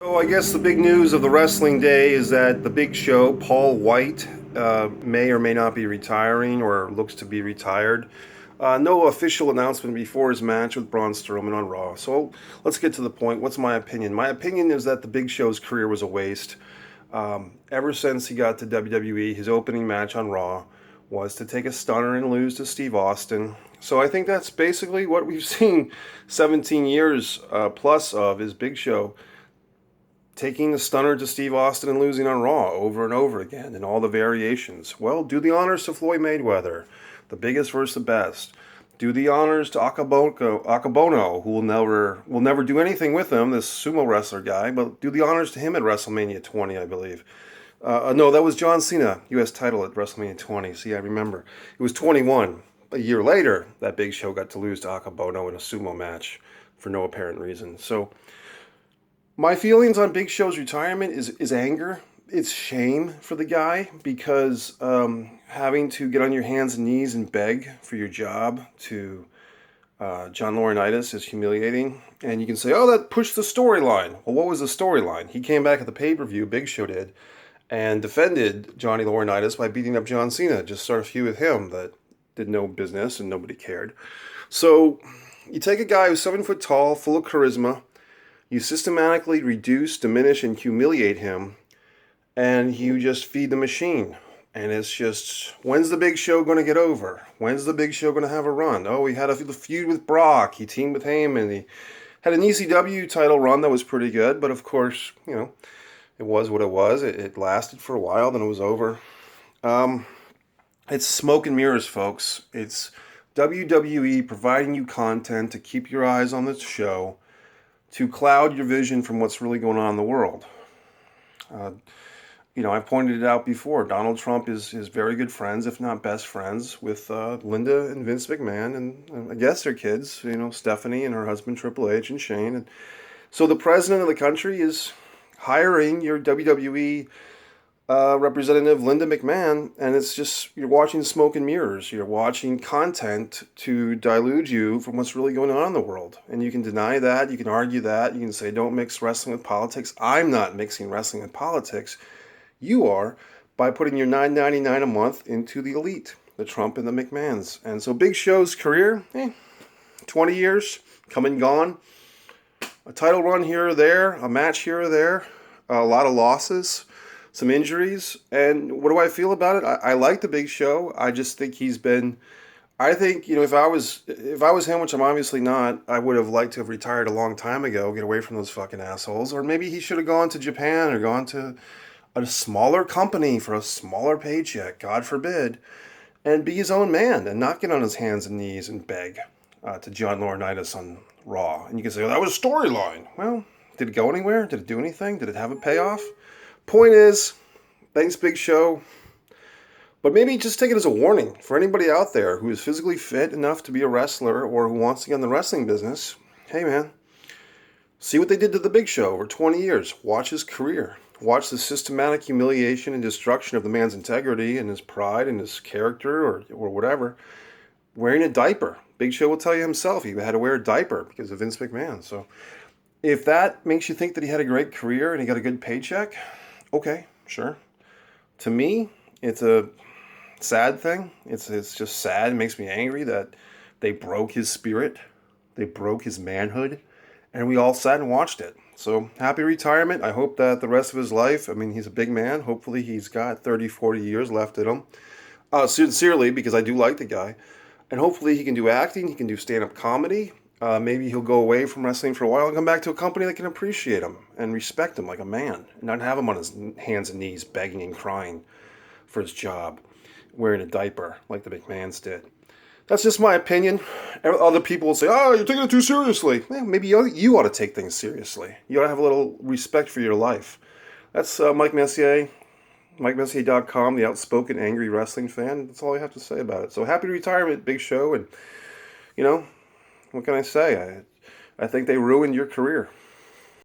So I guess the big news of the wrestling day is that the Big Show, Paul White, may or may not be retiring or looks to be retired. No official announcement before his match with Braun Strowman on Raw. So let's get to the point. What's my opinion? My opinion is that the Big Show's career was a waste. Ever since he got to WWE, his opening match on Raw was to take a stunner and lose to Steve Austin. So I think that's basically what we've seen 17 years plus of is Big Show taking the stunner to Steve Austin and losing on Raw over and over again in all the variations. Well, do the honors to Floyd Mayweather, the biggest versus the best. Do the honors to Akabono, who will never do anything with him, this sumo wrestler guy, but do the honors to him at WrestleMania 20, I believe. No, that was John Cena, U.S. title at WrestleMania 20. See, I remember. It was 21. A year later, that Big Show got to lose to Akabono in a sumo match for no apparent reason. So, my feelings on Big Show's retirement is anger. It's shame for the guy because having to get on your hands and knees and beg for your job to John Laurinaitis is humiliating. And you can say, oh, that pushed the storyline. Well, what was the storyline? He came back at the pay-per-view, Big Show did, and defended Johnny Laurinaitis by beating up John Cena. Just started a feud with him that did no business and nobody cared. So you take a guy who's 7 foot tall, full of charisma, you systematically reduce, diminish, and humiliate him, and you just feed the machine. And it's just, when's the Big Show going to get over? When's the Big Show going to have a run? Oh, he had a feud with Brock. He teamed with Heyman. He had an ECW title run that was pretty good, but of course, it was what it was. It lasted for a while, then it was over. It's smoke and mirrors, folks. It's WWE providing you content to keep your eyes on the show, to cloud your vision from what's really going on in the world. I've pointed it out before. Donald Trump is very good friends, if not best friends, with Linda and Vince McMahon, and I guess their kids, Stephanie and her husband Triple H and Shane. And so the president of the country is hiring your WWE Representative Linda McMahon, and it's just, you're watching smoke and mirrors. You're watching content to delude you from what's really going on in the world. And you can deny that, you can argue that, you can say don't mix wrestling with politics. I'm not mixing wrestling with politics. You are, by putting your $9.99 a month into the elite, the Trump and the McMahons. And so Big Show's career, 20 years, come and gone. A title run here or there, a match here or there, a lot of losses, some injuries. And what do I feel about it? I like the Big Show. I just think I think, if I was him, which I'm obviously not, I would have liked to have retired a long time ago, get away from those fucking assholes. Or maybe he should have gone to Japan or gone to a smaller company for a smaller paycheck, God forbid, and be his own man and not get on his hands and knees and beg to John Laurinaitis on Raw. And you can say, well, that was a storyline. Well, did it go anywhere? Did it do anything? Did it have a payoff? Point is, thanks, Big Show. But maybe just take it as a warning for anybody out there who is physically fit enough to be a wrestler or who wants to get in the wrestling business. Hey, man, see what they did to the Big Show over 20 years. Watch his career. Watch the systematic humiliation and destruction of the man's integrity and his pride and his character or whatever. Wearing a diaper. Big Show will tell you himself he had to wear a diaper because of Vince McMahon. So if that makes you think that he had a great career and he got a good paycheck, okay, sure. To me, it's a sad thing. It's just sad. It makes me angry that they broke his spirit. They broke his manhood. And we all sat and watched it. So happy retirement. I hope that the rest of his life, he's a big man. Hopefully he's got 30, 40 years left in him. Sincerely, because I do like the guy. And hopefully he can do acting. He can do stand-up comedy. Maybe he'll go away from wrestling for a while and come back to a company that can appreciate him and respect him like a man. And not have him on his hands and knees begging and crying for his job, wearing a diaper like the McMahons did. That's just my opinion. Other people will say, oh, you're taking it too seriously. Maybe you ought to take things seriously. You ought to have a little respect for your life. That's Mike Messier, MikeMessier.com, the outspoken, angry wrestling fan. That's all I have to say about it. So happy retirement, Big Show. And, what can I say? I think they ruined your career.